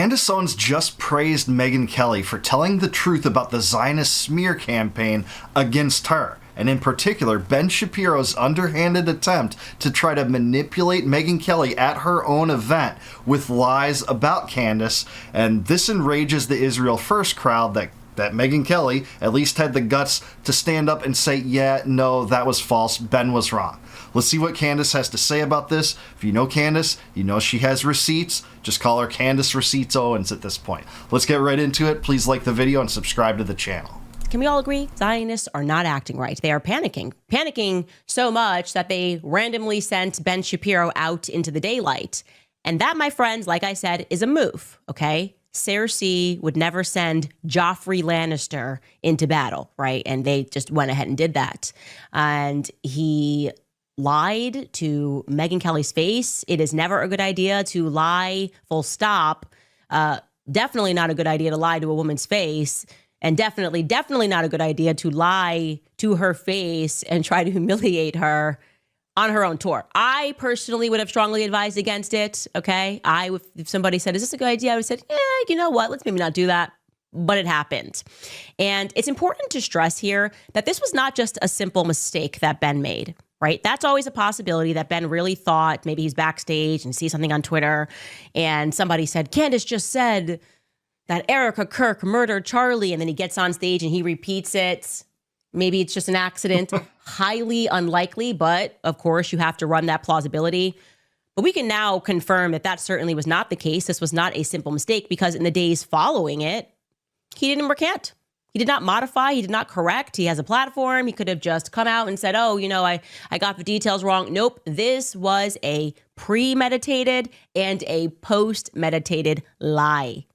Candace Owens just praised Megyn Kelly for telling the truth about the Zionist smear campaign against her, and in particular, Ben Shapiro's underhanded attempt to try to manipulate Megyn Kelly at her own event with lies about Candace, and this enrages the Israel First crowd that Megyn Kelly at least had the guts to stand up and say, yeah, no, that was false, Ben was wrong. Let's see what Candace has to say about this. If you know Candace, you know she has receipts. Just call her Candace Receipts Owens at this point. Let's get right into it. Please like the video and subscribe to the channel. Can we all agree? Zionists are not acting right. They are panicking so much that they randomly sent Ben Shapiro out into the daylight. And that, my friends, like I said, is a move, okay? Cersei would never send Joffrey Lannister into battle, right? And they just went ahead and did that. And he lied to Megyn Kelly's face. It is never a good idea to lie, full stop. Definitely not a good idea to lie to a woman's face. And definitely not a good idea to lie to her face and try to humiliate her on her own tour. I personally would have strongly advised against it, okay? If somebody said, is this a good idea? I would have said, you know what? Let's maybe not do that. But it happened. And it's important to stress here that this was not just a simple mistake that Ben made, right? That's always a possibility that Ben really thought maybe he's backstage and sees something on Twitter and somebody said, Candace just said that Erica Kirk murdered Charlie, and then he gets on stage and he repeats it. Maybe it's just an accident. Highly unlikely, but of course you have to run that plausibility. But we can now confirm that certainly was not the case. This was not a simple mistake because in the days following it, he didn't recant. He did not modify. He did not correct. He has a platform. He could have just come out and said, oh, you know, I got the details wrong. Nope. This was a premeditated and a post-meditated lie.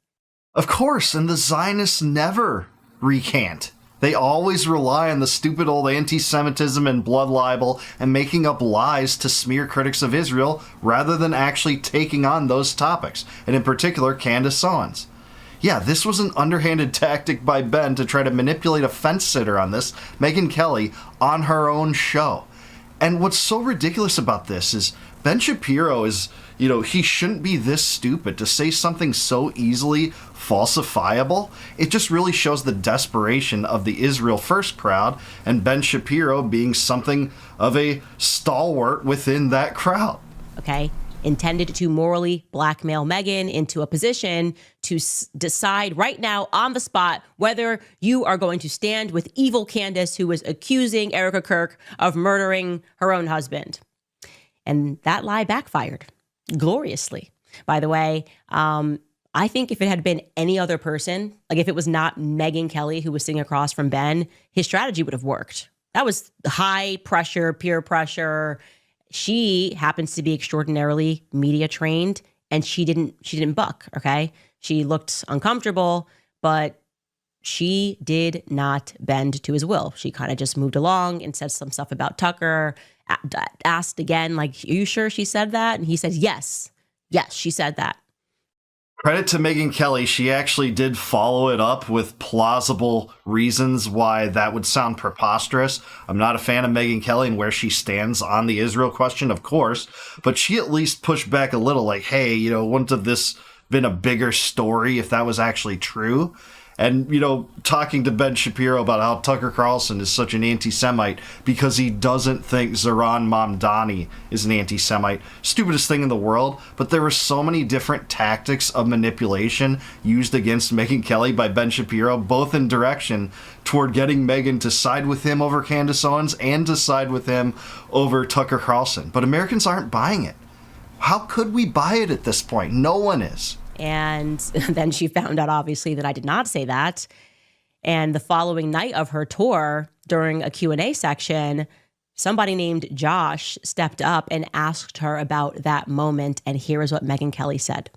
Of course, and the Zionists never recant. They always rely on the stupid old anti-Semitism and blood libel and making up lies to smear critics of Israel rather than actually taking on those topics, and in particular, Candace Owens. Yeah, this was an underhanded tactic by Ben to try to manipulate a fence sitter on this, Megyn Kelly, on her own show. And what's so ridiculous about this is Ben Shapiro is, he shouldn't be this stupid to say something so easily falsifiable. It just really shows the desperation of the Israel First crowd and Ben Shapiro being something of a stalwart within that crowd. Okay. Intended to morally blackmail Megyn into a position to decide right now on the spot whether you are going to stand with evil Candace, who was accusing Erica Kirk of murdering her own husband. And that lie backfired gloriously. By the way, I think if it had been any other person, like if it was not Megyn Kelly who was sitting across from Ben, his strategy would have worked. That was high pressure, peer pressure. She happens to be extraordinarily media trained, and she didn't buck, okay? She looked uncomfortable, but she did not bend to his will. She kind of just moved along and said some stuff about Tucker, asked again, like, are you sure she said that? And he said, yes, she said that. Credit to Megyn Kelly, she actually did follow it up with plausible reasons why that would sound preposterous. I'm not a fan of Megyn Kelly and where she stands on the Israel question, of course, but she at least pushed back a little like, hey, wouldn't have this been a bigger story if that was actually true? And, talking to Ben Shapiro about how Tucker Carlson is such an anti-Semite because he doesn't think Zoran Mamdani is an anti-Semite. Stupidest thing in the world. But there were so many different tactics of manipulation used against Megyn Kelly by Ben Shapiro, both in direction toward getting Megyn to side with him over Candace Owens and to side with him over Tucker Carlson. But Americans aren't buying it. How could we buy it at this point? No one is. And then she found out, obviously, that I did not say that. And the following night of her tour, during a Q&A section, somebody named Josh stepped up and asked her about that moment. And here is what Megyn Kelly said.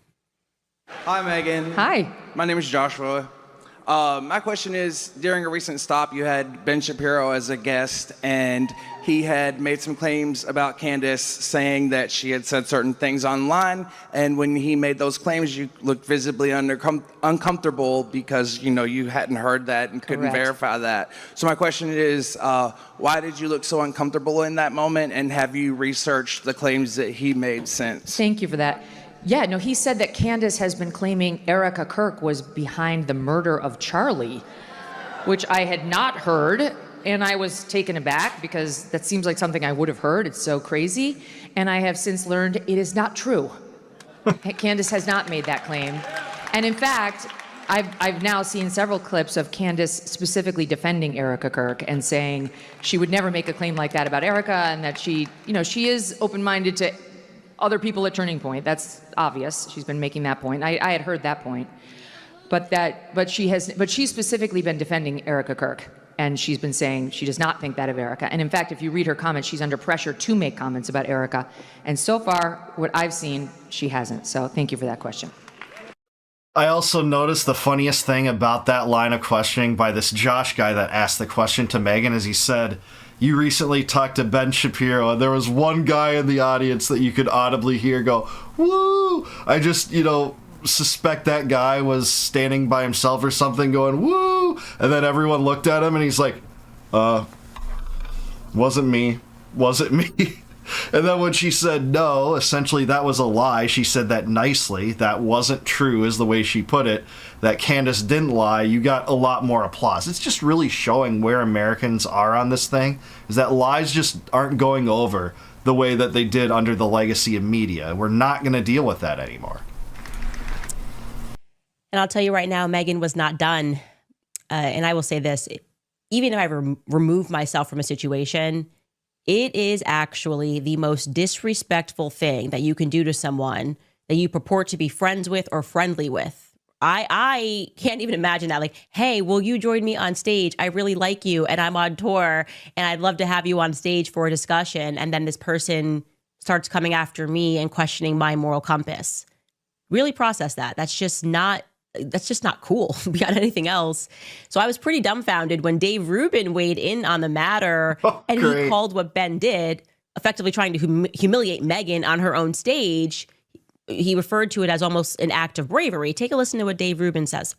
Hi, Megyn. Hi. My name is Joshua. My question is, during a recent stop, you had Ben Shapiro as a guest, and he had made some claims about Candace, saying that she had said certain things online, and when he made those claims, you looked visibly uncomfortable because, you hadn't heard that and couldn't verify that. So my question is, why did you look so uncomfortable in that moment, and have you researched the claims that he made since? Thank you for that. Yeah, no, he said that Candace has been claiming Erica Kirk was behind the murder of Charlie, which I had not heard. And I was taken aback because that seems like something I would have heard. It's so crazy. And I have since learned it is not true. Candace has not made that claim. And in fact, I've now seen several clips of Candace specifically defending Erica Kirk and saying she would never make a claim like that about Erica, and that she is open-minded to other people at Turning Point. That's obvious. She's been making that point. I had heard that point. But she's specifically been defending Erica Kirk. And she's been saying she does not think that of Erica. And in fact, if you read her comments, she's under pressure to make comments about Erica. And so far, what I've seen, she hasn't. So thank you for that question. I also noticed the funniest thing about that line of questioning by this Josh guy that asked the question to Megyn is he said, you recently talked to Ben Shapiro, and there was one guy in the audience that you could audibly hear go, woo! I just, suspect that guy was standing by himself or something going, woo! And then everyone looked at him and he's like, wasn't me. And then when she said no, essentially that was a lie. She said that nicely. That wasn't true is the way she put it. That Candace didn't lie. You got a lot more applause. It's just really showing where Americans are on this thing, is that lies just aren't going over the way that they did under the legacy of media. We're not going to deal with that anymore. And I'll tell you right now, Megyn was not done. And I will say this, even if I remove myself from a situation, it is actually the most disrespectful thing that you can do to someone that you purport to be friends with or friendly with. I can't even imagine that. Like, hey, will you join me on stage? I really like you and I'm on tour and I'd love to have you on stage for a discussion. And then this person starts coming after me and questioning my moral compass. Really process that. That's just not cool beyond anything else. So I was pretty dumbfounded when Dave Rubin weighed in on the matter and great. he called what Ben did, effectively trying to humiliate Megyn on her own stage. He referred to it as almost an act of bravery. Take a listen to what Dave Rubin says.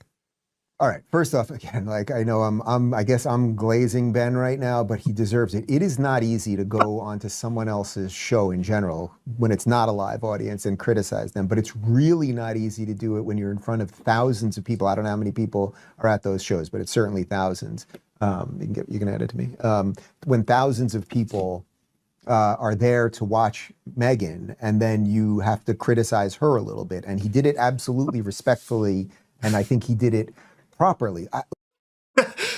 All right. First off, again, like I know I guess I'm glazing Ben right now, but he deserves it. It is not easy to go onto someone else's show in general when it's not a live audience and criticize them. But it's really not easy to do it when you're in front of thousands of people. I don't know how many people are at those shows, but it's certainly thousands. You can add it to me. When thousands of people are there to watch Megyn, and then you have to criticize her a little bit. And he did it absolutely respectfully, and I think he did it properly.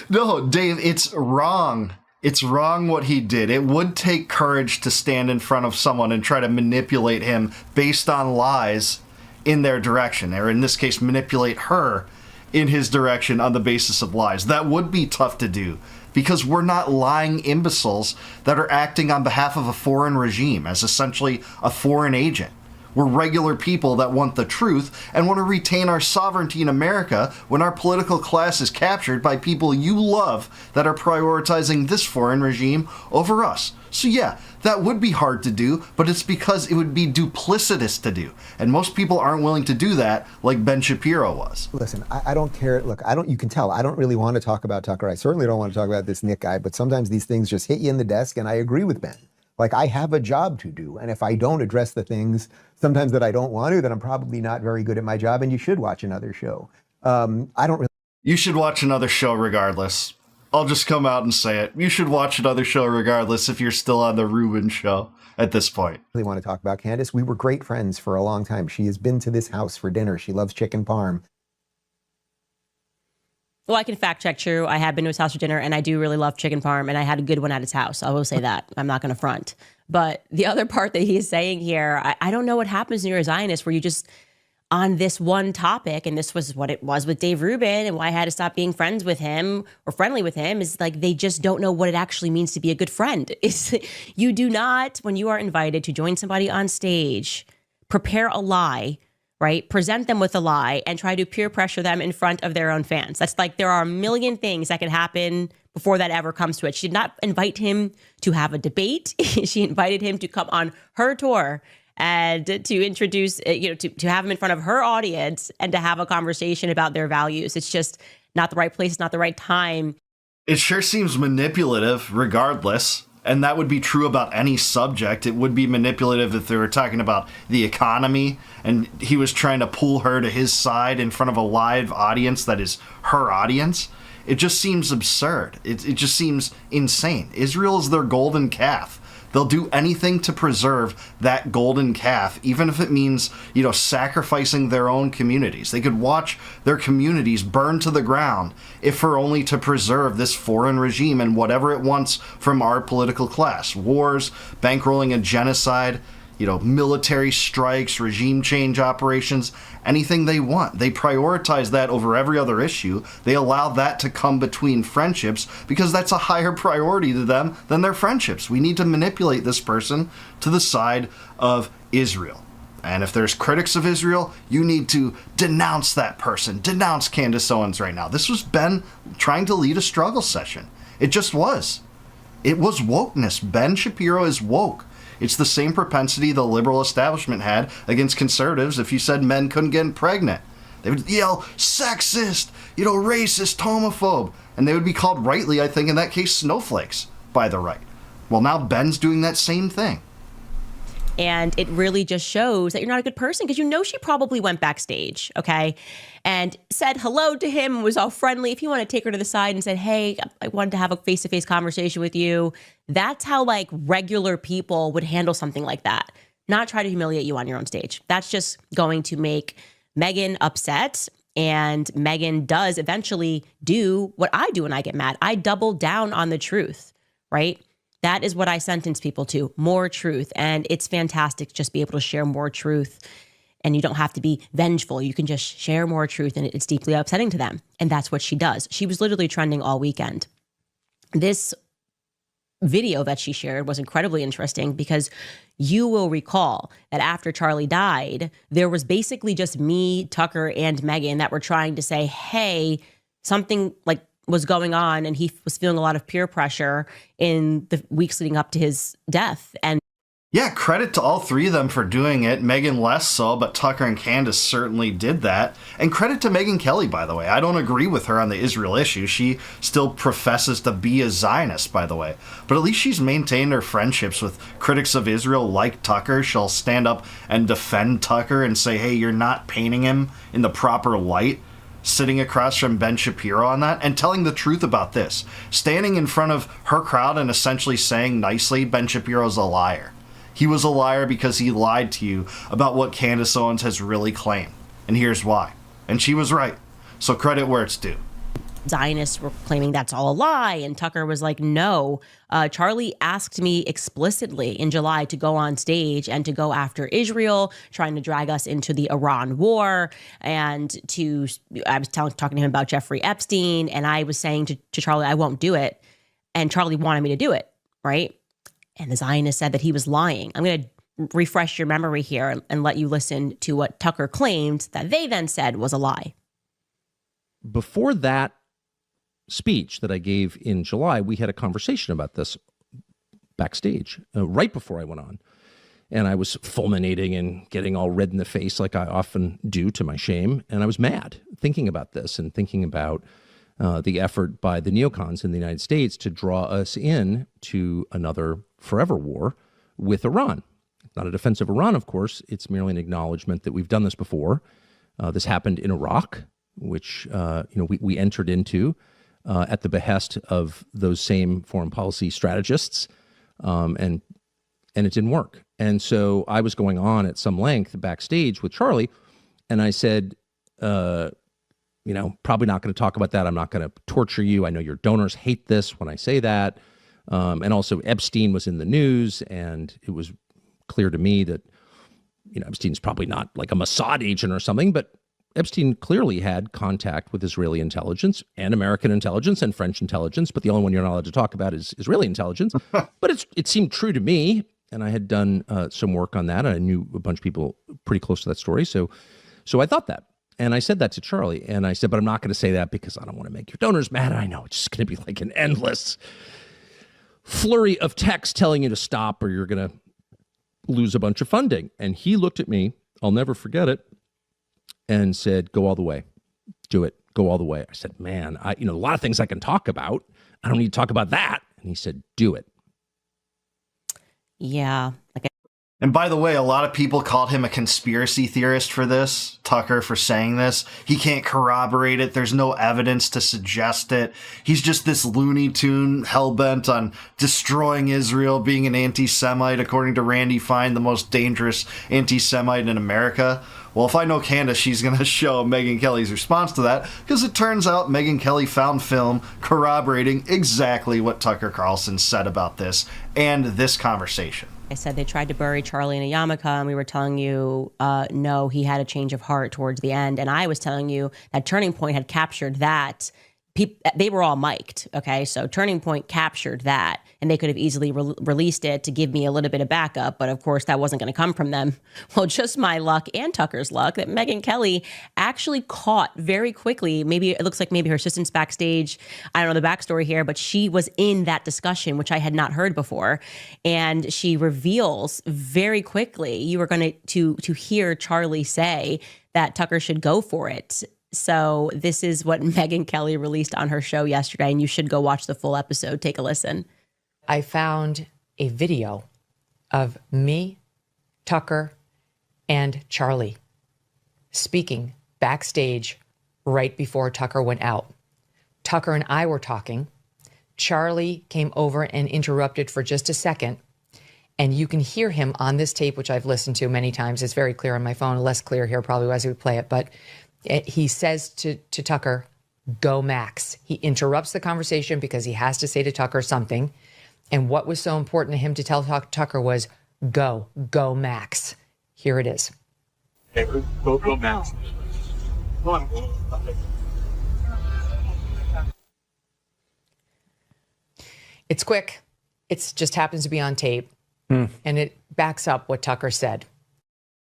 No, Dave, it's wrong. It's wrong what he did. It would take courage to stand in front of someone and try to manipulate him based on lies in their direction, or in this case, manipulate her in his direction on the basis of lies. That would be tough to do because we're not lying imbeciles that are acting on behalf of a foreign regime as essentially a foreign agent. We're regular people that want the truth and want to retain our sovereignty in America when our political class is captured by people you love that are prioritizing this foreign regime over us. So yeah, that would be hard to do, but it's because it would be duplicitous to do. And most people aren't willing to do that like Ben Shapiro was. Listen, I don't care. Look, you can tell, I don't really want to talk about Tucker. I certainly don't want to talk about this Nick guy, but sometimes these things just hit you in the desk, and I agree with Ben. Like, I have a job to do, and if I don't address the things sometimes that I don't want to, then I'm probably not very good at my job, and you should watch another show. You should watch another show regardless. I'll just come out and say it. You should watch another show regardless if you're still on the Rubin show at this point. Really want to talk about Candace. We were great friends for a long time. She has been to this house for dinner. She loves chicken parm. Well, I can fact check true. I have been to his house for dinner, and I do really love chicken parm, and I had a good one at his house. I will say that. I'm not going to front. But the other part that he's saying here, I don't know what happens when you're a Zionist where you just, on this one topic, and this was what it was with Dave Rubin and why I had to stop being friends with him or friendly with him, is like they just don't know what it actually means to be a good friend. You do not, when you are invited to join somebody on stage, prepare a lie, right? Present them with a lie and try to peer pressure them in front of their own fans. That's like, there are a million things that can happen before that ever comes to it. She did not invite him to have a debate. She invited him to come on her tour and to introduce, to have him in front of her audience and to have a conversation about their values. It's just not the right place, not the right time. It sure seems manipulative regardless. And that would be true about any subject. It would be manipulative if they were talking about the economy and he was trying to pull her to his side in front of a live audience that is her audience. It just seems absurd. It just seems insane. Israel is their golden calf. They'll do anything to preserve that golden calf, even if it means, sacrificing their own communities. They could watch their communities burn to the ground if for only to preserve this foreign regime and whatever it wants from our political class. Wars, bankrolling a genocide, military strikes, regime change operations, anything they want. They prioritize that over every other issue. They allow that to come between friendships because that's a higher priority to them than their friendships. We need to manipulate this person to the side of Israel. And if there's critics of Israel, you need to denounce that person. Denounce Candace Owens right now. This was Ben trying to lead a struggle session. It just was. It was wokeness. Ben Shapiro is woke. It's the same propensity the liberal establishment had against conservatives if you said men couldn't get pregnant. They would yell, sexist, racist, homophobe. And they would be called rightly, I think, in that case, snowflakes by the right. Well, now Ben's doing that same thing. And it really just shows that you're not a good person because she probably went backstage, okay, and said hello to him, was all friendly. If you want to take her to the side and said, hey, I wanted to have a face-to-face conversation with you, that's how regular people would handle something like that. Not try to humiliate you on your own stage. That's just going to make Megyn upset. And Megyn does eventually do what I do when I get mad. I double down on the truth, right? That is what I sentence people to, more truth. And it's fantastic to just be able to share more truth. And you don't have to be vengeful. You can just share more truth, and it's deeply upsetting to them. And that's what she does. She was literally trending all weekend. This video that she shared was incredibly interesting because you will recall that after Charlie died, there was basically just me, Tucker, and Megyn that were trying to say, hey, something was going on, and he was feeling a lot of peer pressure in the weeks leading up to his death. And yeah, credit to all three of them for doing it. Megyn less so, but Tucker and Candace certainly did that. And credit to Megyn Kelly, by the way. I don't agree with her on the Israel issue. She still professes to be a Zionist, by the way. But at least she's maintained her friendships with critics of Israel like Tucker. She'll stand up and defend Tucker and say, hey, you're not painting him in the proper light. Sitting across from Ben Shapiro on that and telling the truth about this. Standing in front of her crowd and essentially saying nicely, Ben Shapiro's a liar. He was a liar because he lied to you about what Candace Owens has really claimed. And here's why. And she was right. So credit where it's due. Zionists were claiming that's all a lie. And Tucker was like, no. Charlie asked me explicitly in July to go on stage and to go after Israel, trying to drag us into the Iran war. And I was talking to him about Jeffrey Epstein. And I was saying to Charlie, I won't do it. And Charlie wanted me to do it, right? And the Zionist said that he was lying. I'm going to refresh your memory here and let you listen to what Tucker claimed that they then said was a lie. Before that speech that I gave in July, we had a conversation about this backstage right before I went on. And I was fulminating and getting all red in the face like I often do to my shame. And I was mad thinking about this and thinking about the effort by the neocons in the United States to draw us in to another forever war with Iran. Not a defense of Iran, of course. It's merely an acknowledgement that we've done this before. This happened in Iraq, which we entered into at the behest of those same foreign policy strategists, and it didn't work. And so I was going on at some length backstage with Charlie, and I said, probably not going to talk about that. I'm not going to torture you. I know your donors hate this when I say that. And also Epstein was in the news, and it was clear to me that, Epstein's probably not like a Mossad agent or something, but Epstein clearly had contact with Israeli intelligence and American intelligence and French intelligence, but the only one you're not allowed to talk about is Israeli intelligence. But it seemed true to me, and I had done some work on that. I knew a bunch of people pretty close to that story, so I thought that. And I said that to Charlie, and I said, but I'm not going to say that because I don't want to make your donors mad. I know it's just going to be like an endless flurry of text telling you to stop or you're going to lose a bunch of funding. And he looked at me, I'll never forget it, and said, go all the way. Do it. Go all the way. I said, man, a lot of things I can talk about. I don't need to talk about that. And he said, do it. Yeah. And by the way, a lot of people called him a conspiracy theorist for this, Tucker for saying this. He can't corroborate it. There's no evidence to suggest it. He's just this Looney Tune hell-bent on destroying Israel, being an anti-Semite, according to Randy Fine, the most dangerous anti-Semite in America. Well, if I know Candace, she's going to show Megyn Kelly's response to that, because it turns out Megyn Kelly found film corroborating exactly what Tucker Carlson said about this and this conversation. I said they tried to bury Charlie in a yarmulke, and we were telling you, no, he had a change of heart towards the end. And I was telling you that Turning Point had captured that. They were all mic'd, okay? So Turning Point captured that, and they could have easily released it to give me a little bit of backup, but of course that wasn't going to come from them. Well, just my luck and Tucker's luck that Megyn Kelly actually caught very quickly. Maybe it looks like maybe her assistant's backstage. I don't know the backstory here, but she was in that discussion, which I had not heard before, and she reveals very quickly. You were going to hear Charlie say that Tucker should go for it. So this is what Megyn Kelly released on her show yesterday, and you should go watch the full episode. Take a listen. I found a video of me, Tucker, and Charlie speaking backstage right before Tucker went out. Tucker and I were talking. Charlie came over and interrupted for just a second, and you can hear him on this tape, which I've listened to many times. It's very clear on my phone, less clear here probably as we play it, but he says to Tucker, "Go Max." He interrupts the conversation because he has to say to Tucker something. And what was so important to him to tell Tucker was, go Max. Here it is. Hey, go Max. Come on. It's quick. It just happens to be on tape. And it backs up what Tucker said.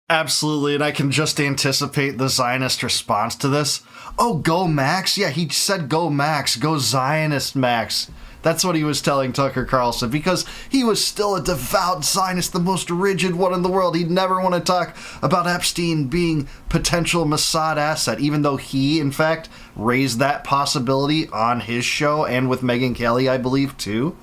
Absolutely, and I can just anticipate the Zionist response to this. Oh, go Max? Yeah, he said go Max, go Zionist Max. That's what he was telling Tucker Carlson, because he was still a devout Zionist, the most rigid one in the world. He'd never want to talk about Epstein being potential Mossad asset, even though he, in fact, raised that possibility on his show and with Megyn Kelly, I believe, too.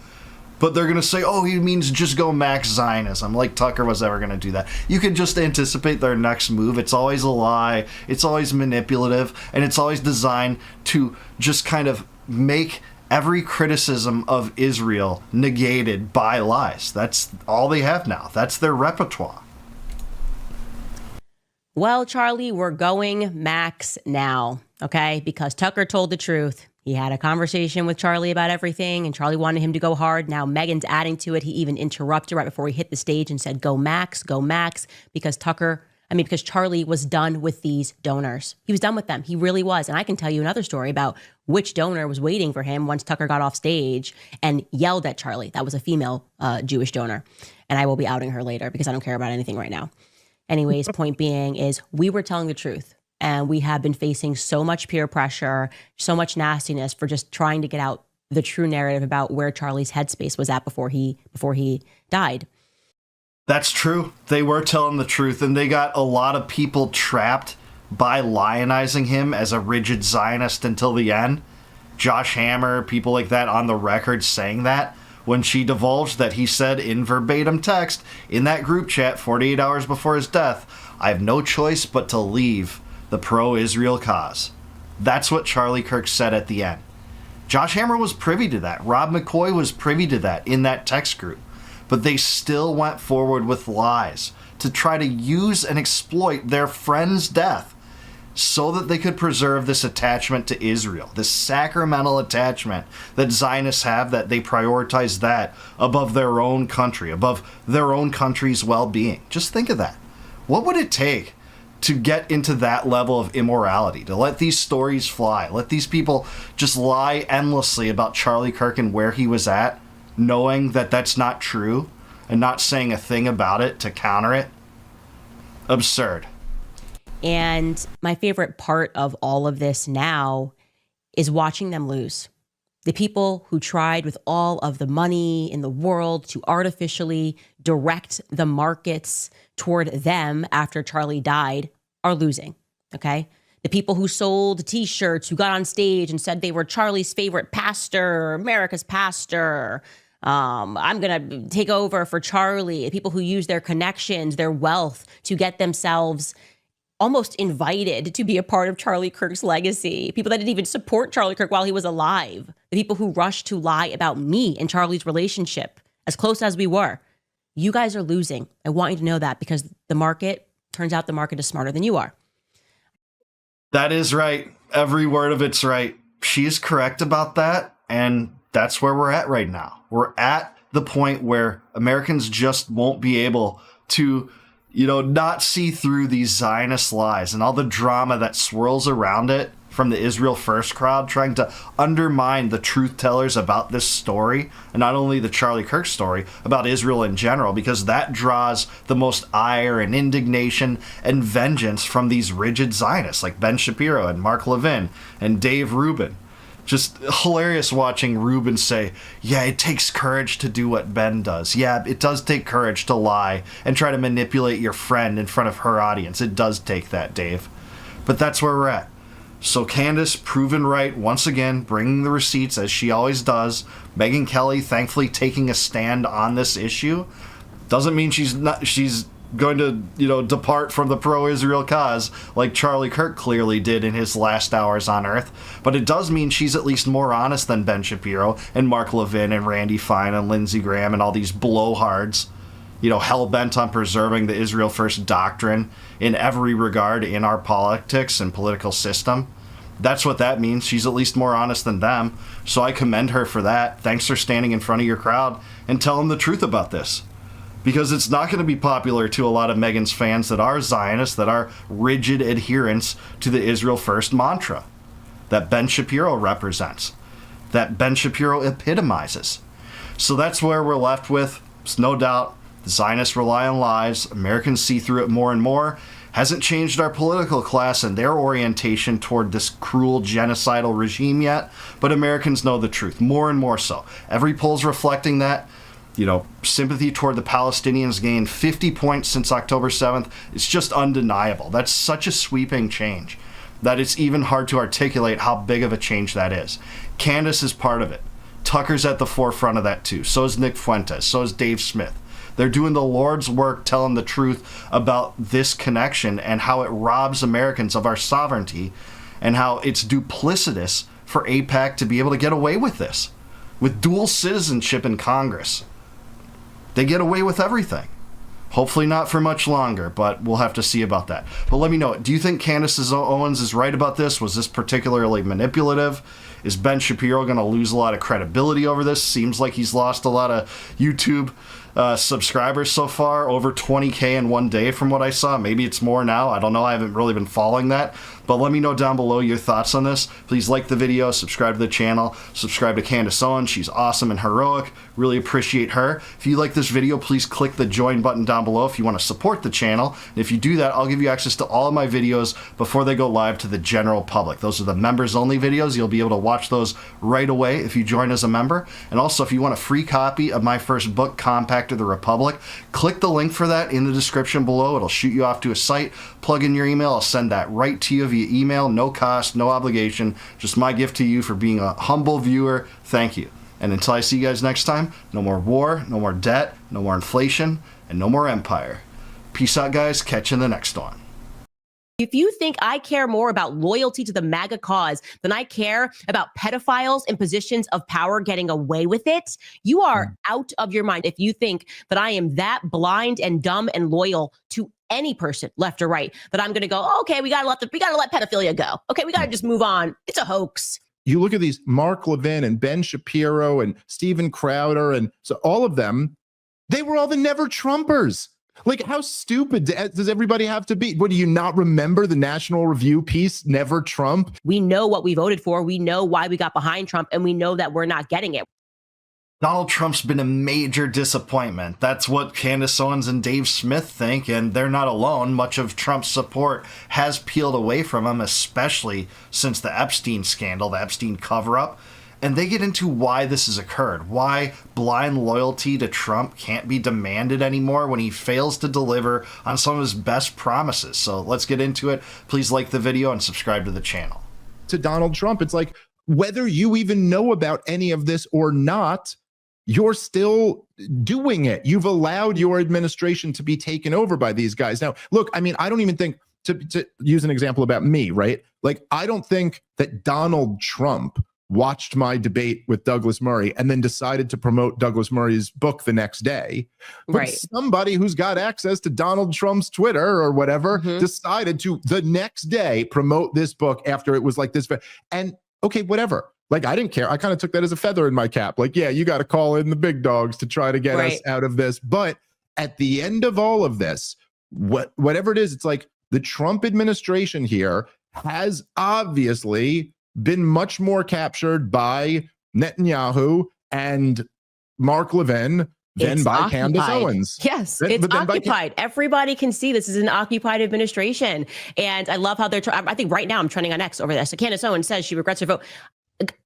But they're going to say, oh, he means just go Max Zionism, like Tucker was ever going to do that. You can just anticipate their next move. It's always a lie. It's always manipulative. And it's always designed to just kind of make every criticism of Israel negated by lies. That's all they have now. That's their repertoire. Well, Charlie, we're going Max now, okay? Because Tucker told the truth. He had a conversation with Charlie about everything, and Charlie wanted him to go hard. Now Megyn's adding to it. He even interrupted right before he hit the stage and said, go Max, because Charlie was done with these donors. He was done with them. He really was. And I can tell you another story about which donor was waiting for him once Tucker got off stage and yelled at Charlie. That was a female Jewish donor. And I will be outing her later because I don't care about anything right now. Anyways, point being is we were telling the truth. And we have been facing so much peer pressure, so much nastiness for just trying to get out the true narrative about where Charlie's headspace was at before he died. That's true. They were telling the truth, and they got a lot of people trapped by lionizing him as a rigid Zionist until the end. Josh Hammer, people like that on the record saying that. When she divulged that he said in verbatim text in that group chat 48 hours before his death, I have no choice but to leave the pro-Israel cause. That's what Charlie Kirk said at the end. Josh Hammer was privy to that. Rob McCoy was privy to that in that text group. But they still went forward with lies to try to use and exploit their friend's death so that they could preserve this attachment to Israel, this sacramental attachment that Zionists have, that they prioritize that above their own country, above their own country's well-being. Just think of that. What would it take to get into that level of immorality, to let these stories fly, let these people just lie endlessly about Charlie Kirk and where he was at, knowing that that's not true and not saying a thing about it to counter it? Absurd. And my favorite part of all of this now is watching them lose. The people who tried with all of the money in the world to artificially direct the markets toward them after Charlie died are losing, okay? The people who sold T-shirts, who got on stage and said they were Charlie's favorite pastor, America's pastor, I'm going to take over for Charlie, people who use their connections, their wealth to get themselves almost invited to be a part of Charlie Kirk's legacy. People that didn't even support Charlie Kirk while he was alive. The people who rushed to lie about me and Charlie's relationship, as close as we were. You guys are losing. I want you to know that, because the market, turns out the market is smarter than you are. That is right. Every word of it's right. She's correct about that. And that's where we're at right now. We're at the point where Americans just won't be able to, not see through these Zionist lies and all the drama that swirls around it from the Israel First crowd trying to undermine the truth tellers about this story, and not only the Charlie Kirk story, about Israel in general, because that draws the most ire and indignation and vengeance from these rigid Zionists like Ben Shapiro and Mark Levin and Dave Rubin. Just hilarious watching Rubin say, yeah, it takes courage to do what Ben does. Yeah, it does take courage to lie and try to manipulate your friend in front of her audience. It does take that, Dave. But that's where we're at. So Candace, proven right once again, bringing the receipts as she always does. Megyn Kelly, thankfully taking a stand on this issue. Doesn't mean she's going to, depart from the pro-Israel cause like Charlie Kirk clearly did in his last hours on Earth. But it does mean she's at least more honest than Ben Shapiro and Mark Levin and Randy Fine and Lindsey Graham and all these blowhards, hell-bent on preserving the Israel First doctrine in every regard in our politics and political system. That's what that means. She's at least more honest than them. So I commend her for that. Thanks for standing in front of your crowd and telling the truth about this. Because it's not going to be popular to a lot of Megyn's fans that are Zionists, that are rigid adherents to the Israel First mantra that Ben Shapiro represents, that Ben Shapiro epitomizes. So that's where we're left with. It's no doubt the Zionists rely on lies. Americans see through it more and more. Hasn't changed our political class and their orientation toward this cruel genocidal regime yet, but Americans know the truth, more and more so. Every poll's reflecting that. Sympathy toward the Palestinians gained 50 points since October 7th. It's just undeniable. That's such a sweeping change that it's even hard to articulate how big of a change that is. Candace is part of it. Tucker's at the forefront of that too. So is Nick Fuentes. So is Dave Smith. They're doing the Lord's work, telling the truth about this connection and how it robs Americans of our sovereignty and how it's duplicitous for AIPAC to be able to get away with this. With dual citizenship in Congress, they get away with everything. Hopefully not for much longer, but we'll have to see about that. But let me know, do you think Candace Owens is right about this? Was this particularly manipulative? Is Ben Shapiro going to lose a lot of credibility over this? Seems like he's lost a lot of YouTube subscribers so far, over 20K in one day from what I saw. Maybe it's more now. I don't know. I haven't really been following that. But let me know down below your thoughts on this. Please like the video, subscribe to the channel, subscribe to Candace Owens. She's awesome and heroic. Really appreciate her. If you like this video, please click the join button down below if you want to support the channel. And if you do that, I'll give you access to all of my videos before they go live to the general public. Those are the members only videos. You'll be able to watch those right away if you join as a member. And also, if you want a free copy of my first book, Compact of the Republic, click the link for that in the description below. It'll shoot you off to a site. Plug in your email. I'll send that right to you via email. No cost, no obligation. Just my gift to you for being a humble viewer. Thank you. And until I see you guys next time, no more war, no more debt, no more inflation, and no more empire. Peace out, guys. Catch you in the next one. If you think I care more about loyalty to the MAGA cause than I care about pedophiles in positions of power getting away with it, you are out of your mind if you think that I am that blind and dumb and loyal to any person, left or right, that I'm going to go, oh, okay, we got to let pedophilia go. Okay, we got to just move on. It's a hoax. You look at these Mark Levin and Ben Shapiro and Steven Crowder, and so all of them, they were all the never Trumpers. Like, how stupid does everybody have to be? What, do you not remember the National Review piece, Never Trump? We know what we voted for. We know why we got behind Trump, and we know that we're not getting it. Donald Trump's been a major disappointment. That's what Candace Owens and Dave Smith think, and they're not alone. Much of Trump's support has peeled away from him, especially since the Epstein scandal, the Epstein cover-up. And they get into why this has occurred, why blind loyalty to Trump can't be demanded anymore when he fails to deliver on some of his best promises. So let's get into it. Please like the video and subscribe to the channel. To Donald Trump, it's like, whether you even know about any of this or not, you're still doing it. You've allowed your administration to be taken over by these guys. Now, look, I mean, I don't even think, to use an example about me, right? Like, I don't think that Donald Trump watched my debate with Douglas Murray and then decided to promote Douglas Murray's book the next day. But Right. somebody who's got access to Donald Trump's Twitter or whatever decided to the next day promote this book after it was like this. And okay, whatever. Like, I didn't care. I kind of took that as a feather in my cap. Like, yeah, you got to call in the big dogs to try to get us out of this. But at the end of all of this, whatever it is, it's like the Trump administration here has obviously been much more captured by Netanyahu and Mark Levin than by Candace Owens. Yes, it's occupied. Everybody can see this is an occupied administration. And I love how they're, I think right now I'm trending on X over this. So Candace Owens says she regrets her vote.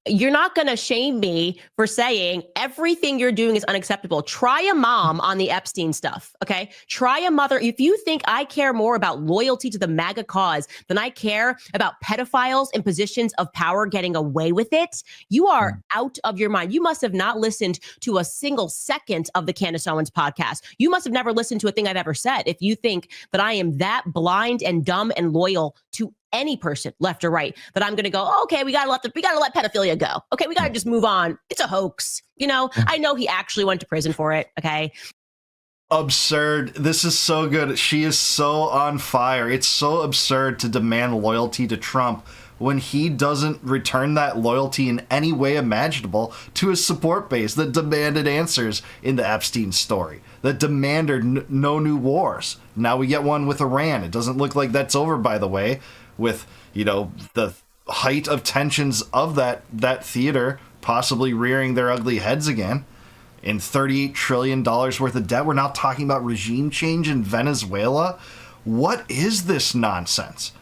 You're not going to shame me for saying everything you're doing is unacceptable. Try a mom on the Epstein stuff, okay? Try a mother. If you think I care more about loyalty to the MAGA cause than I care about pedophiles in positions of power getting away with it, you are out of your mind. You must have not listened to a single second of the Candace Owens podcast. You must have never listened to a thing I've ever said if you think that I am that blind and dumb and loyal to any person, left or right, that I'm going to go, okay, we got to let pedophilia go. Okay, we got to just move on. It's a hoax. You know, I know he actually went to prison for it. Okay. Absurd. This is so good. She is so on fire. It's so absurd to demand loyalty to Trump when he doesn't return that loyalty in any way imaginable to his support base that demanded answers in the Epstein story, that demanded no new wars. Now we get one with Iran. It doesn't look like that's over, by the way, with, you know, the height of tensions of that theater possibly rearing their ugly heads again. In $38 trillion worth of debt, we're now talking about regime change in Venezuela. What is this nonsense?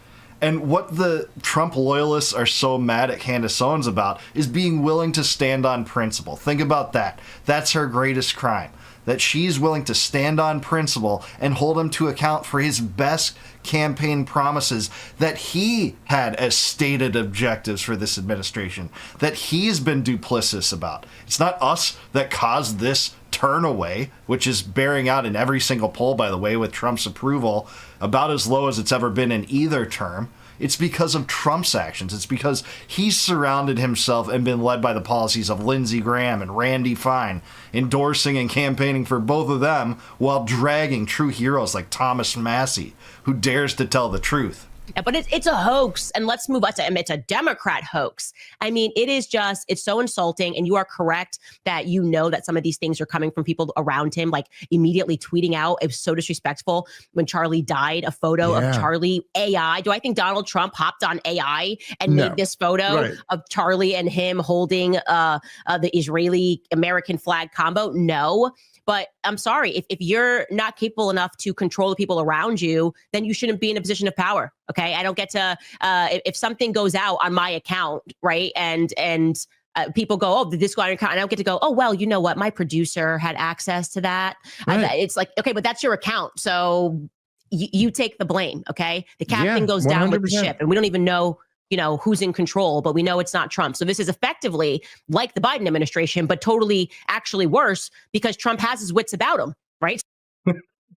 And what the Trump loyalists are so mad at Candace Owens about is being willing to stand on principle. Think about that. That's her greatest crime. That she's willing to stand on principle and hold him to account for his best campaign promises that he had as stated objectives for this administration, that he's been duplicitous about. It's not us that caused this turn away, which is bearing out in every single poll, by the way, with Trump's approval about as low as it's ever been in either term. It's because of Trump's actions. It's because he's surrounded himself and been led by the policies of Lindsey Graham and Randy Fine, endorsing and campaigning for both of them while dragging true heroes like Thomas Massey, who dares to tell the truth. But it's a hoax. And let's move on. It's a Democrat hoax. I mean, it's so insulting. And you are correct that you know that some of these things are coming from people around him, like immediately tweeting out. It was so disrespectful when Charlie died, a photo of Charlie AI. Do I think Donald Trump hopped on AI and made this photo of Charlie and him holding the Israeli-American flag combo? No. But I'm sorry, if you're not capable enough to control the people around you, then you shouldn't be in a position of power. Okay, I don't get to if something goes out on my account, right? And people go, oh, did this go on your account? And I don't get to go, oh, well, you know what? My producer had access to that. It's like, okay, but that's your account. So you take the blame. Okay, the captain goes down with the ship, and we don't even know, you know, who's in control, but we know it's not Trump. So this is effectively like the Biden administration, but totally actually worse because Trump has his wits about him, right?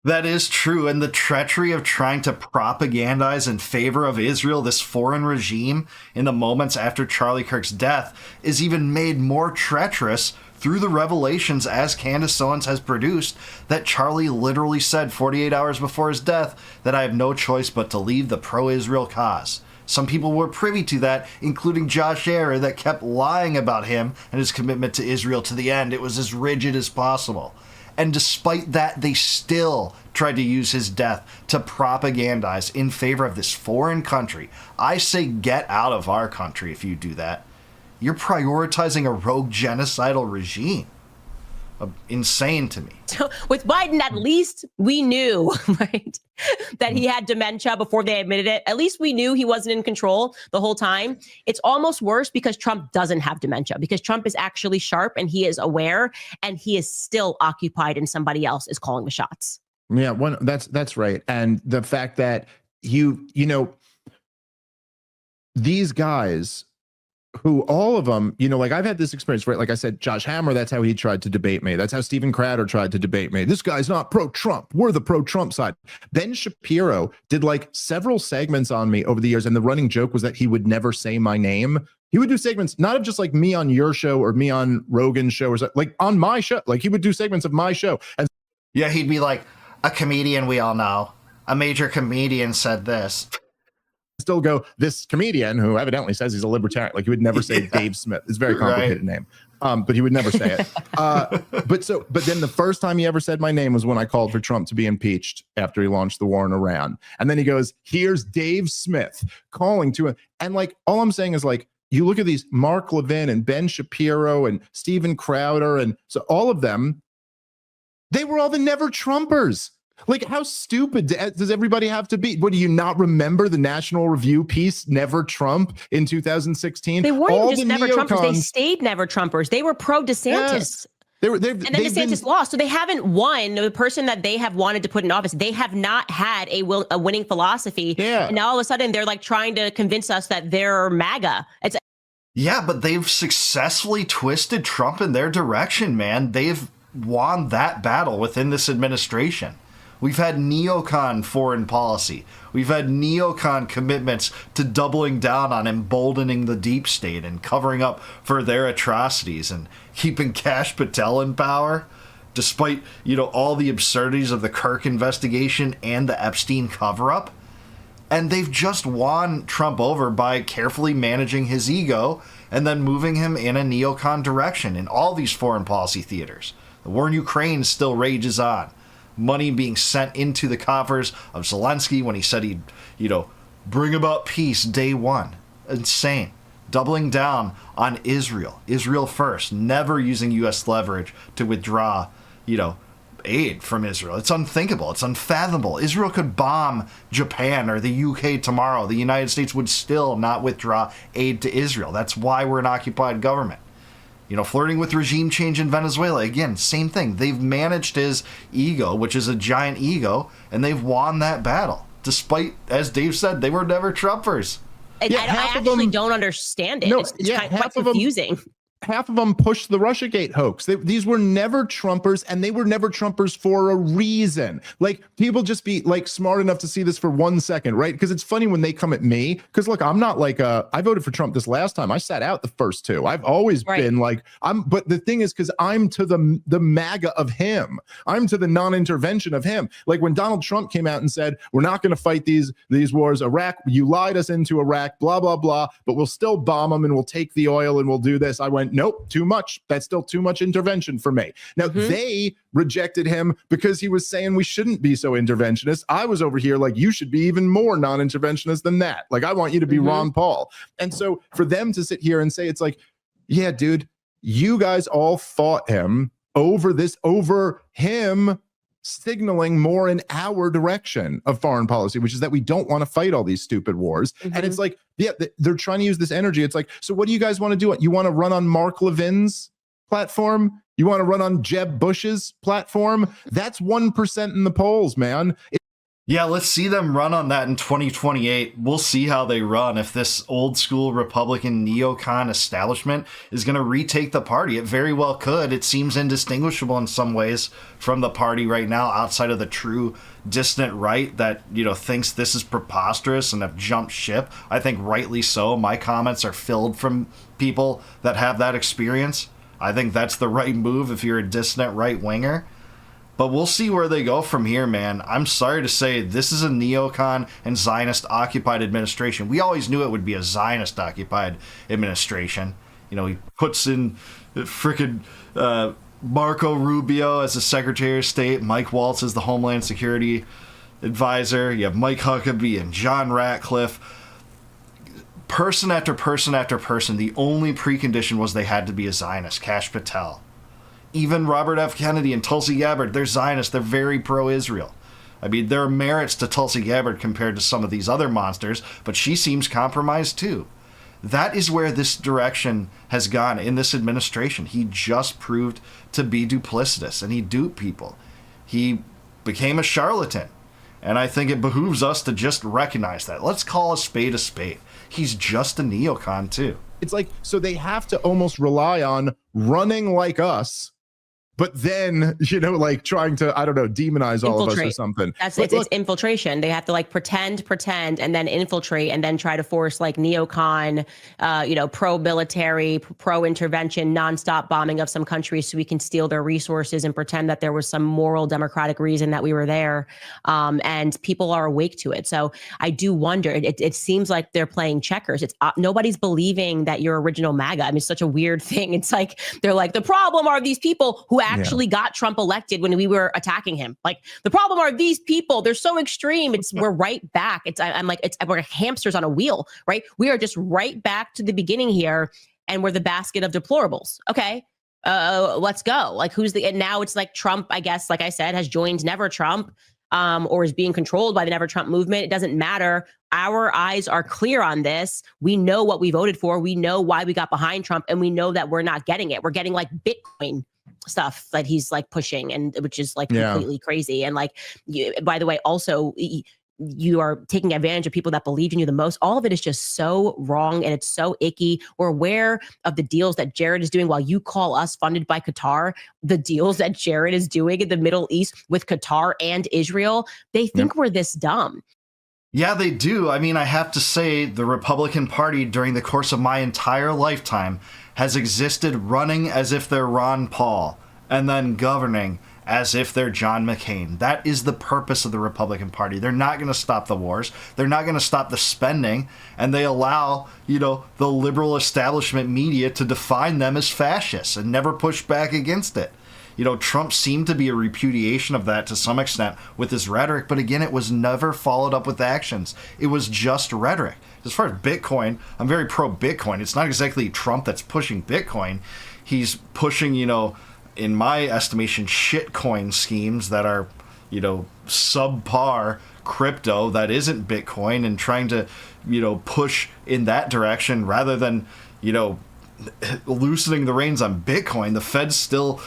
That is true. And the treachery of trying to propagandize in favor of Israel, this foreign regime, in the moments after Charlie Kirk's death is even made more treacherous through the revelations, as Candace Owens has produced, that Charlie literally said 48 hours before his death that I have no choice but to leave the pro-Israel cause. Some people were privy to that, including Josh Scherer, that kept lying about him and his commitment to Israel to the end. It was as rigid as possible. And despite that, they still tried to use his death to propagandize in favor of this foreign country. I say get out of our country if you do that. You're prioritizing a rogue genocidal regime. Insane to me. So with Biden, at least we knew, right, that he had dementia before they admitted it. At least we knew he wasn't in control the whole time. It's almost worse because Trump doesn't have dementia, because Trump is actually sharp and he is aware and he is still occupied and somebody else is calling the shots. Yeah, that's right. And the fact that you know, these guys who all of them, you know, like I've had this experience, right? Like I said, Josh Hammer, that's how he tried to debate me. That's how Steven Crowder tried to debate me. This guy's not pro-Trump. We're the pro-Trump side. Ben Shapiro did like several segments on me over the years. And the running joke was that he would never say my name. He would do segments, not of just like me on your show or me on Rogan's show or like on my show. Like he would do segments of my show. And Yeah, he'd be like, a comedian we all know. A major comedian said this. still go, this comedian who evidently says he's a libertarian. Like he would never say Dave Smith. It's a very complicated name. But he would never say it. But then the first time he ever said my name was when I called for Trump to be impeached after he launched the war in Iran. And then he goes, here's Dave Smith calling to him. And like, all I'm saying is like, you look at these Mark Levin and Ben Shapiro and Steven Crowder. And so all of them, they were all the never Trumpers. Like, how stupid does everybody have to be? What, do you not remember the National Review piece, Never Trump, in 2016? They weren't all even just the never Trumpers. They neocons- stayed never Trumpers. They were pro DeSantis. Yes. And then DeSantis lost. So they haven't won. The person that they have wanted to put in office, they have not had a winning philosophy. Yeah. And now all of a sudden they're like trying to convince us that they're MAGA. Yeah, but they've successfully twisted Trump in their direction, man. They've won that battle within this administration. We've had neocon foreign policy. We've had neocon commitments to doubling down on emboldening the deep state and covering up for their atrocities and keeping Kash Patel in power, despite, all the absurdities of the Kirk investigation and the Epstein cover-up. And they've just won Trump over by carefully managing his ego and then moving him in a neocon direction in all these foreign policy theaters. The war in Ukraine still rages on. Money being sent into the coffers of Zelensky when he said he'd, bring about peace day one. Insane. Doubling down on Israel. Israel first. Never using U.S. leverage to withdraw, aid from Israel. It's unthinkable. It's unfathomable. Israel could bomb Japan or the UK tomorrow. The United States would still not withdraw aid to Israel. That's why we're an occupied government. Flirting with regime change in Venezuela, again, same thing. They've managed his ego, which is a giant ego, and they've won that battle. Despite, as Dave said, they were never Trumpers. I actually don't understand it. No, it's half quite confusing. Half of them pushed the Russiagate hoax. These were never Trumpers, and they were never Trumpers for a reason. Like, people just be like smart enough to see this for 1 second, right? Because it's funny when they come at me. Because look, I'm not like I voted for Trump this last time. I sat out the first two. I've always been like but the thing is, because I'm to the MAGA of him. I'm to the non-intervention of him. Like when Donald Trump came out and said, we're not going to fight these wars. Iraq, you lied us into Iraq, blah, blah, blah, but we'll still bomb them and we'll take the oil and we'll do this. I went, nope, too much. That's still too much intervention for me. Now, they rejected him because he was saying we shouldn't be so interventionist. I was over here like, you should be even more non-interventionist than that. Like, I want you to be Ron Paul. And so for them to sit here and say, it's like, yeah, dude, you guys all fought him over him signaling more in our direction of foreign policy, which is that we don't want to fight all these stupid wars. And it's like, yeah, they're trying to use this energy. It's like, so what do you guys want to do? You want to run on Mark Levin's platform? You want to run on Jeb Bush's platform? That's 1% in the polls, man. Yeah, let's see them run on that in 2028. We'll see how they run. If this old school Republican neocon establishment is going to retake the party, it very well could. It seems indistinguishable in some ways from the party right now, outside of the true dissident right that, thinks this is preposterous and have jumped ship. I think rightly so. My comments are filled from people that have that experience. I think that's the right move if you're a dissident right winger. But we'll see where they go from here, man. I'm sorry to say, this is a neocon and Zionist-occupied administration. We always knew it would be a Zionist-occupied administration. He puts in frickin' Marco Rubio as the Secretary of State, Mike Waltz as the Homeland Security Advisor. You have Mike Huckabee and John Ratcliffe. Person after person after person, the only precondition was they had to be a Zionist. Kash Patel. Even Robert F. Kennedy and Tulsi Gabbard, they're Zionists. They're very pro-Israel. I mean, there are merits to Tulsi Gabbard compared to some of these other monsters, but she seems compromised too. That is where this direction has gone in this administration. He just proved to be duplicitous, and he duped people. He became a charlatan, and I think it behooves us to just recognize that. Let's call a spade a spade. He's just a neocon too. It's like, so they have to almost rely on running like us, but then, like trying to, I don't know, demonize all of us or something. It's infiltration. They have to like pretend, and then infiltrate, and then try to force like neocon, pro-military, pro-intervention, nonstop bombing of some countries so we can steal their resources and pretend that there was some moral democratic reason that we were there. And people are awake to it. So I do wonder, it seems like they're playing checkers. It's nobody's believing that you're original MAGA. I mean, it's such a weird thing. It's like, they're like, the problem are these people who actually got Trump elected when we were attacking him. Like, the problem are these people. They're so extreme. We're right back. We're hamsters on a wheel, right? We are just right back to the beginning here, and we're the basket of deplorables. Okay, let's go. Like, and now it's like Trump, I guess, like I said, has joined Never Trump, or is being controlled by the Never Trump movement. It doesn't matter. Our eyes are clear on this. We know what we voted for. We know why we got behind Trump, and we know that we're not getting it. We're getting like Bitcoin stuff that he's like pushing, and which is like completely crazy. And like, by the way, also you are taking advantage of people that believe in you the most. All of it is just so wrong, and it's so icky. We're aware of the deals that Jared is doing while you call us funded by Qatar. The deals that Jared is doing in the Middle East with Qatar and Israel. They think we're this dumb. Yeah, they do. I mean, I have to say the Republican Party during the course of my entire lifetime has existed running as if they're Ron Paul and then governing as if they're John McCain. That is the purpose of the Republican Party. They're not going to stop the wars. They're not going to stop the spending. And they allow, the liberal establishment media to define them as fascists and never push back against it. Trump seemed to be a repudiation of that to some extent with his rhetoric, but again, it was never followed up with actions. It was just rhetoric. As far as Bitcoin, I'm very pro-Bitcoin. It's not exactly Trump that's pushing Bitcoin. He's pushing, in my estimation, shitcoin schemes that are, subpar crypto that isn't Bitcoin, and trying to, push in that direction rather than, loosening the reins on Bitcoin. The Feds still,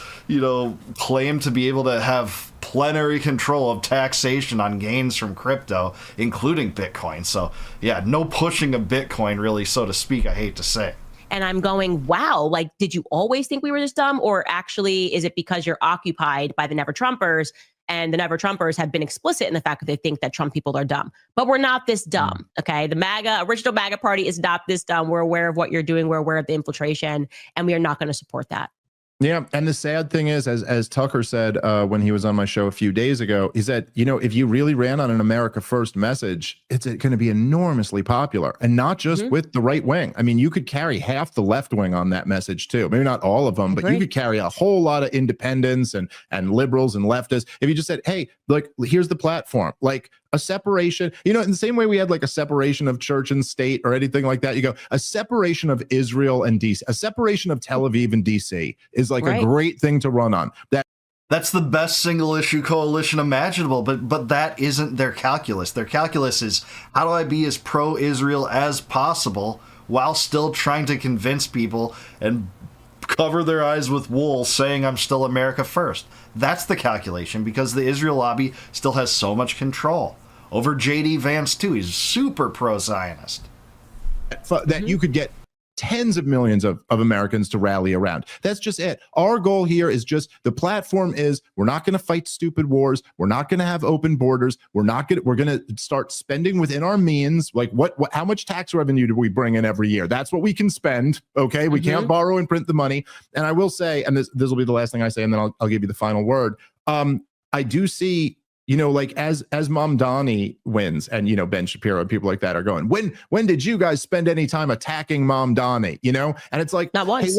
claim to be able to have plenary control of taxation on gains from crypto, including Bitcoin. So, yeah, no pushing of Bitcoin, really, so to speak, I hate to say. And I'm going, wow, like, did you always think we were this dumb? Or actually, is it because you're occupied by the Never Trumpers, and the Never Trumpers have been explicit in the fact that they think that Trump people are dumb? But we're not this dumb, okay? The original MAGA party is not this dumb. We're aware of what you're doing. We're aware of the infiltration, and we are not going to support that. Yeah, and the sad thing is, as Tucker said when he was on my show a few days ago, is that, if you really ran on an America First message, it's going to be enormously popular, and not just with the right wing. I mean, you could carry half the left wing on that message too. Maybe not all of them, but you could carry a whole lot of independents and liberals and leftists. If you just said, hey, like, here's the platform, like a separation, in the same way we had like a separation of church and state or anything like that, you go, a separation of Israel and DC, a separation of Tel Aviv and DC is like a great thing to run on. That's the best single issue coalition imaginable, but that isn't their calculus. Their calculus is, how do I be as pro-Israel as possible while still trying to convince people and cover their eyes with wool saying I'm still America first. That's the calculation, because the Israel lobby still has so much control over J.D. Vance too. He's super pro-Zionist. That you could get tens of millions of Americans to rally around. That's just it. Our goal here is just, the platform is, we're not going to fight stupid wars. We're not going to have open borders. We're going to start spending within our means. Like how much tax revenue do we bring in every year? That's what we can spend. Okay. We can't borrow and print the money. And I will say, and this will be the last thing I say, and then I'll give you the final word. I do see, like as Mamdani wins, and Ben Shapiro and people like that are going, when did you guys spend any time attacking Mamdani? And it's like, not once. Hey,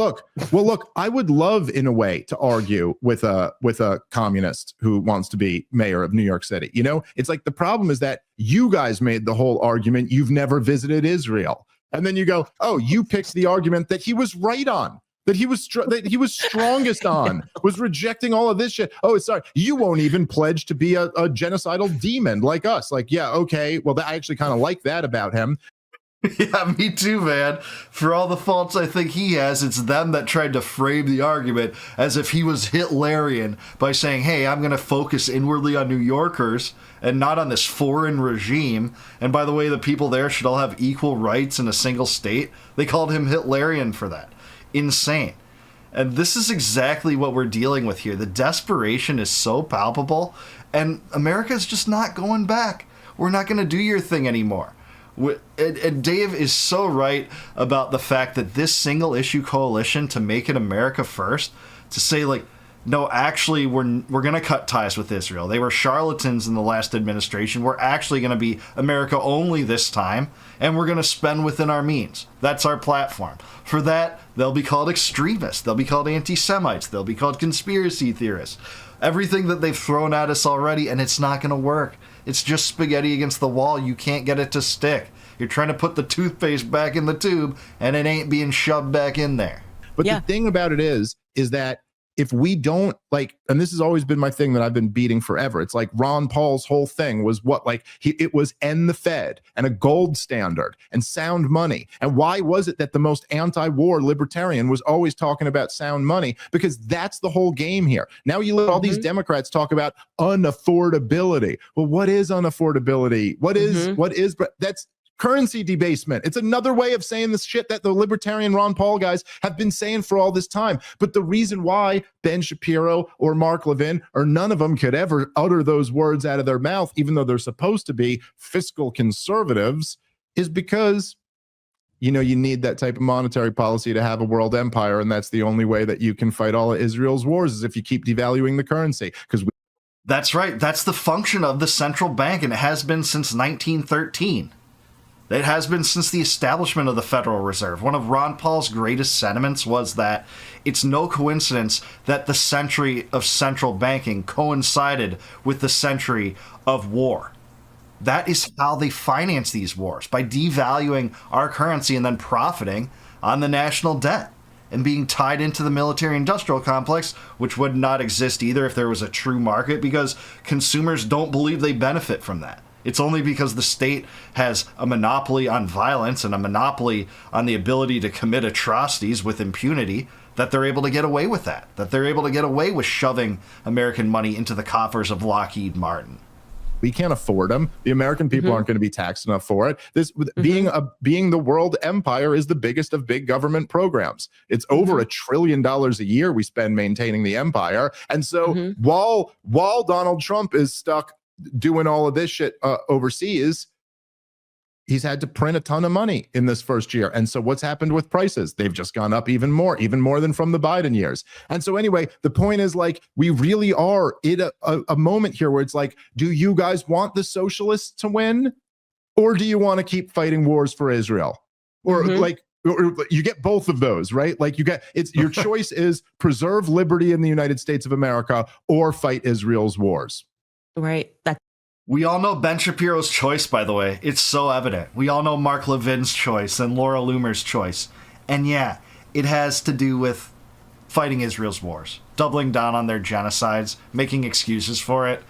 look, I would love in a way to argue with a communist who wants to be mayor of New York City. It's like, the problem is that you guys made the whole argument you've never visited Israel, and then you go, oh, you picked the argument that he was right on. That he was strongest on, was rejecting all of this shit. Oh, sorry, you won't even pledge to be a genocidal demon like us. Like, yeah, okay, well, I actually kind of like that about him. Yeah, me too, man. For all the faults I think he has, it's them that tried to frame the argument as if he was Hitlerian by saying, hey, I'm going to focus inwardly on New Yorkers and not on this foreign regime. And by the way, the people there should all have equal rights in a single state. They called him Hitlerian for that. Insane. And this is exactly what we're dealing with here. The desperation is so palpable, and America's just not going back. We're not going to do your thing anymore. And Dave is so right about the fact that this single issue coalition to make it America first, to say like, no, actually, we're going to cut ties with Israel. They were charlatans in the last administration. We're actually going to be America only this time, and we're going to spend within our means. That's our platform. For that, they'll be called extremists. They'll be called anti-Semites. They'll be called conspiracy theorists. Everything that they've thrown at us already, and it's not going to work. It's just spaghetti against the wall. You can't get it to stick. You're trying to put the toothpaste back in the tube, and it ain't being shoved back in there. But the thing about it is that if we don't like, and this has always been my thing that I've been beating forever. It's like Ron Paul's whole thing was what, like it was end the Fed and a gold standard and sound money. And why was it that the most anti-war libertarian was always talking about sound money? Because that's the whole game here. Now you let all these Democrats talk about unaffordability. Well, what is unaffordability? What is, that's currency debasement. It's another way of saying this shit that the libertarian Ron Paul guys have been saying for all this time. But the reason why Ben Shapiro or Mark Levin or none of them could ever utter those words out of their mouth, even though they're supposed to be fiscal conservatives, is because, you know, you need that type of monetary policy to have a world empire. And that's the only way that you can fight all of Israel's wars, is if you keep devaluing the currency. Because that's right. That's the function of the central bank, and it has been since 1913. It has been since the establishment of the Federal Reserve. One of Ron Paul's greatest sentiments was that it's no coincidence that the century of central banking coincided with the century of war. That is how they finance these wars, by devaluing our currency and then profiting on the national debt and being tied into the military-industrial complex, which would not exist either if there was a true market, because consumers don't believe they benefit from that. It's only because the state has a monopoly on violence and a monopoly on the ability to commit atrocities with impunity that they're able to get away with that they're able to get away with shoving American money into the coffers of Lockheed Martin. We can't afford them. The American people aren't going to be taxed enough for it. This being the world empire is the biggest of big government programs. It's over $1 trillion a year we spend maintaining the empire. And so while Donald Trump is stuck doing all of this shit overseas, he's had to print a ton of money in this first year. And so what's happened with prices? They've just gone up even more than from the Biden years. And so anyway, the point is, like, we really are in a moment here where it's like, do you guys want the socialists to win? Or do you want to keep fighting wars for Israel? Or or you get both of those, right? Like your choice is preserve liberty in the United States of America or fight Israel's wars. Right. We all know Ben Shapiro's choice, by the way. It's so evident. We all know Mark Levin's choice and Laura Loomer's choice. And yeah, it has to do with fighting Israel's wars, doubling down on their genocides, making excuses for it,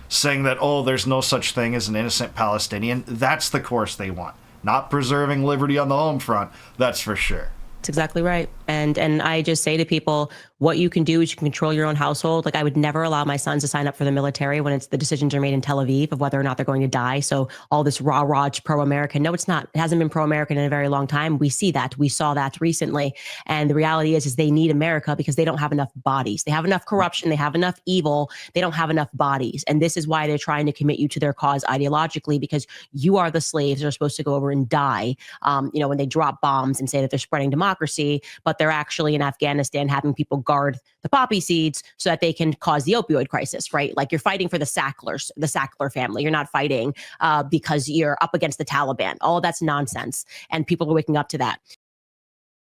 saying that, oh, there's no such thing as an innocent Palestinian. That's the course they want. Not preserving liberty on the home front, that's for sure. That's exactly right. And I just say to people, what you can do is you can control your own household. Like, I would never allow my sons to sign up for the military when the decisions are made in Tel Aviv of whether or not they're going to die. So all this rah-rah pro-American. No, it's not. It hasn't been pro-American in a very long time. We see that. We saw that recently. And the reality is they need America because they don't have enough bodies. They have enough corruption. They have enough evil. They don't have enough bodies. And this is why they're trying to commit you to their cause ideologically, because you are the slaves that are supposed to go over and die, when they drop bombs and say that they're spreading democracy, but they're actually in Afghanistan having people guard the poppy seeds so that they can cause the opioid crisis, right? Like, you're fighting for the Sackler family. You're not fighting because you're up against the Taliban. All of that's nonsense. And people are waking up to that.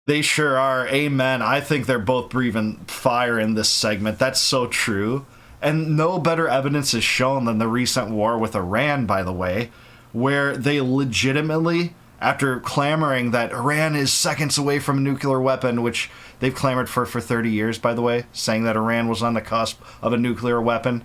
They sure are. Amen. I think they're both breathing fire in this segment. That's so true. And no better evidence is shown than the recent war with Iran, by the way, where they legitimately, after clamoring that Iran is seconds away from a nuclear weapon, which they've clamored for 30 years, by the way, saying that Iran was on the cusp of a nuclear weapon.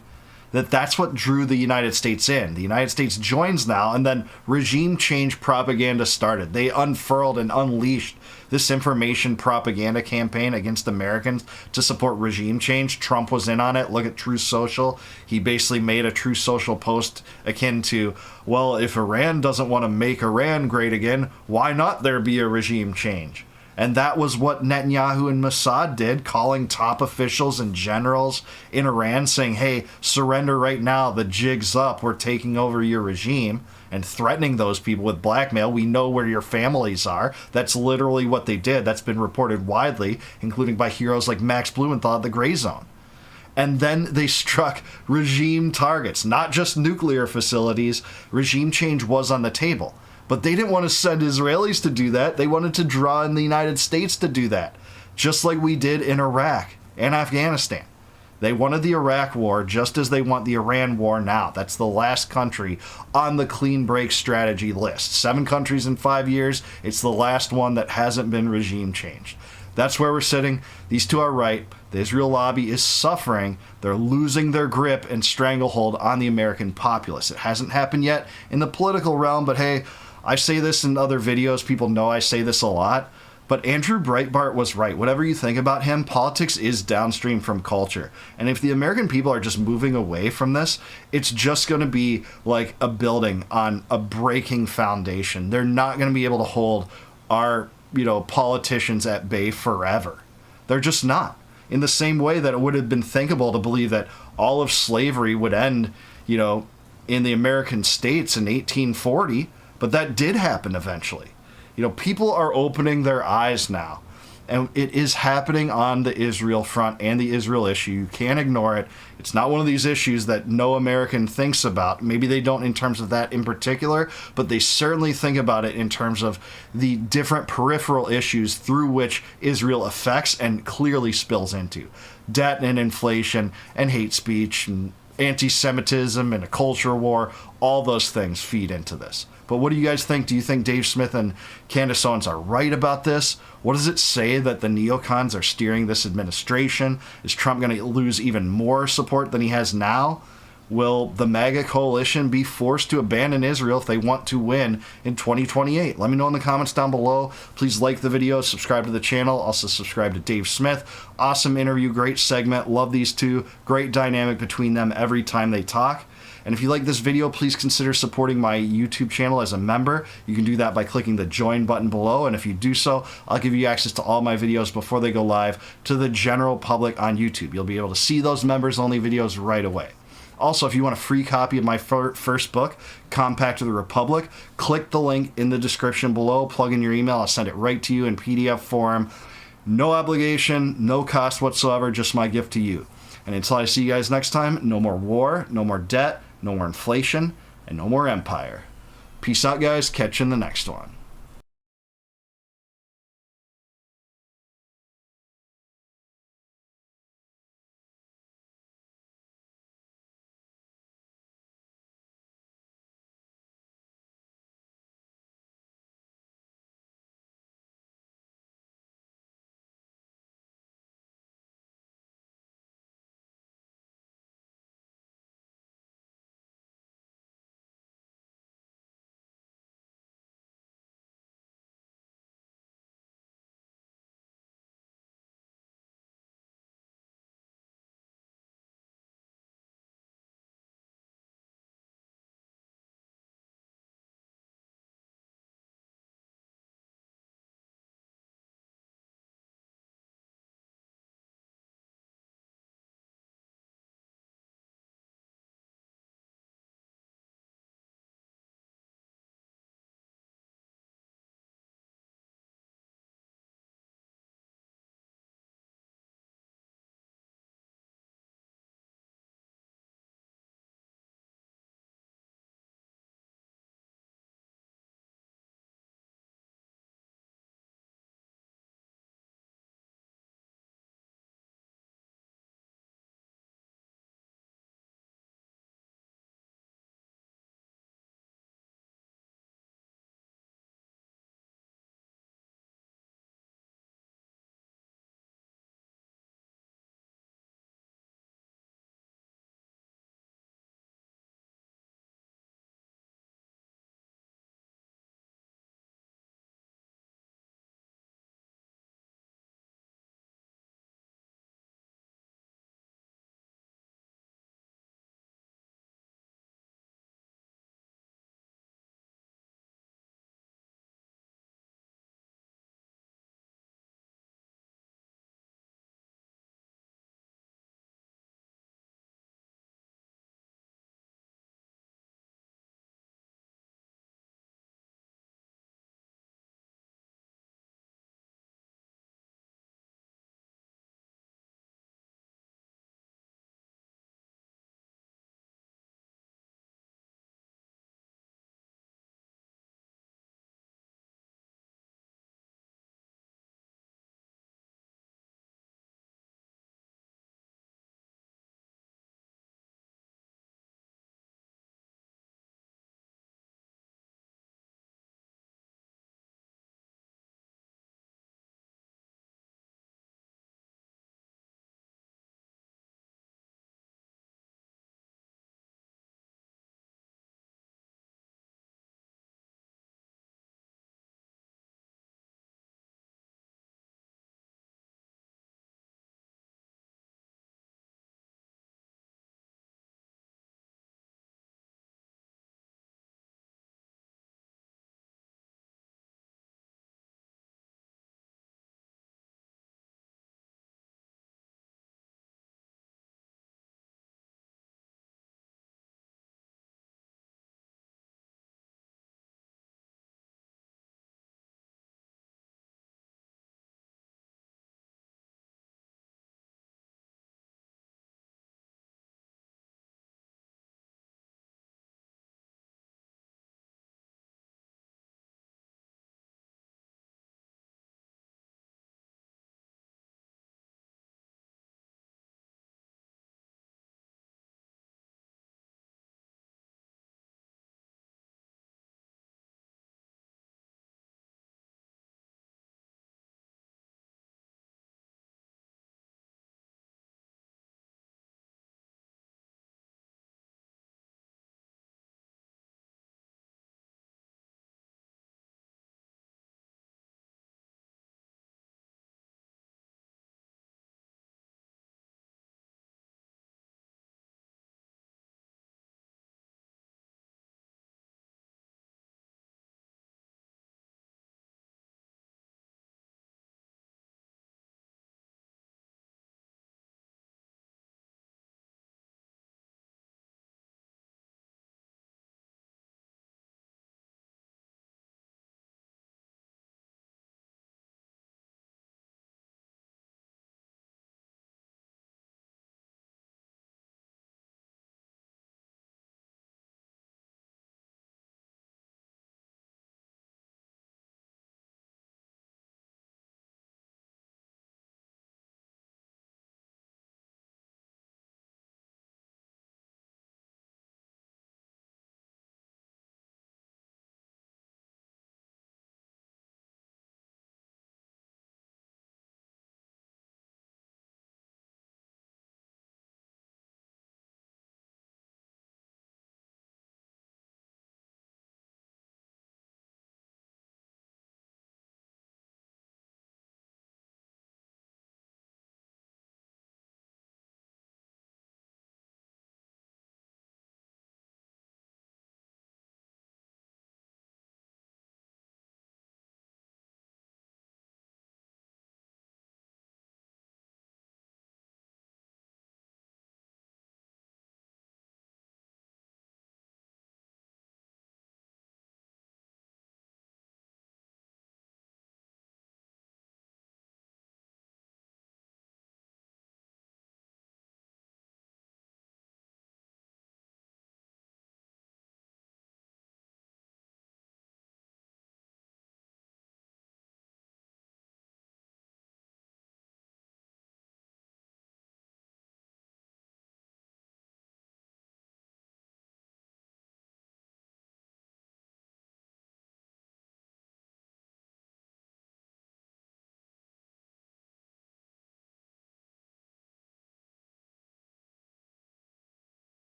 that's what drew the United States in. The United States joins now, and then regime change propaganda started. They unfurled and unleashed this information propaganda campaign against Americans to support regime change. Trump was in on it. Look at Truth Social. He basically made a Truth Social post akin to, well, if Iran doesn't want to make Iran great again, why not there be a regime change? And that was what Netanyahu and Mossad did, calling top officials and generals in Iran saying, hey, surrender right now, the jig's up, we're taking over your regime, and threatening those people with blackmail. We know where your families are. That's literally what they did. That's been reported widely, including by heroes like Max Blumenthal at the Gray Zone. And then they struck regime targets, not just nuclear facilities. Regime change was on the table. But they didn't want to send Israelis to do that. They wanted to draw in the United States to do that, just like we did in Iraq and Afghanistan. They wanted the Iraq war just as they want the Iran war now. That's the last country on the clean break strategy list. 7 countries in 5 years. It's the last one that hasn't been regime changed. That's where we're sitting. These two are right. The Israel lobby is suffering. They're losing their grip and stranglehold on the American populace. It hasn't happened yet in the political realm, but hey, I say this in other videos. People know I say this a lot. But Andrew Breitbart was right. Whatever you think about him, politics is downstream from culture. And if the American people are just moving away from this, it's just going to be like a building on a breaking foundation. They're not going to be able to hold our, politicians at bay forever. They're just not. In the same way that it would have been thinkable to believe that all of slavery would end, in the American states in 1840. But that did happen eventually. People are opening their eyes now. And it is happening on the Israel front and the Israel issue. You can't ignore it. It's not one of these issues that no American thinks about. Maybe they don't in terms of that in particular, but they certainly think about it in terms of the different peripheral issues through which Israel affects and clearly spills into. Debt and inflation and hate speech and anti-Semitism and a culture war. All those things feed into this. But what do you guys think? Do you think Dave Smith and Candace Owens are right about this? What does it say that the neocons are steering this administration? Is Trump going to lose even more support than he has now? Will the MAGA coalition be forced to abandon Israel if they want to win in 2028? Let me know in the comments down below. Please like the video, subscribe to the channel. Also subscribe to Dave Smith. Awesome interview, great segment. Love these two. Great dynamic between them every time they talk. And if you like this video, please consider supporting my YouTube channel as a member. You can do that by clicking the join button below. And if you do so, I'll give you access to all my videos before they go live to the general public on YouTube. You'll be able to see those members only videos right away. Also, if you want a free copy of my first book, Compact of the Republic, click the link in the description below, plug in your email, I'll send it right to you in PDF form. No obligation, no cost whatsoever, just my gift to you. And until I see you guys next time, no more war, no more debt, no more inflation, and no more empire. Peace out, guys. Catch you in the next one.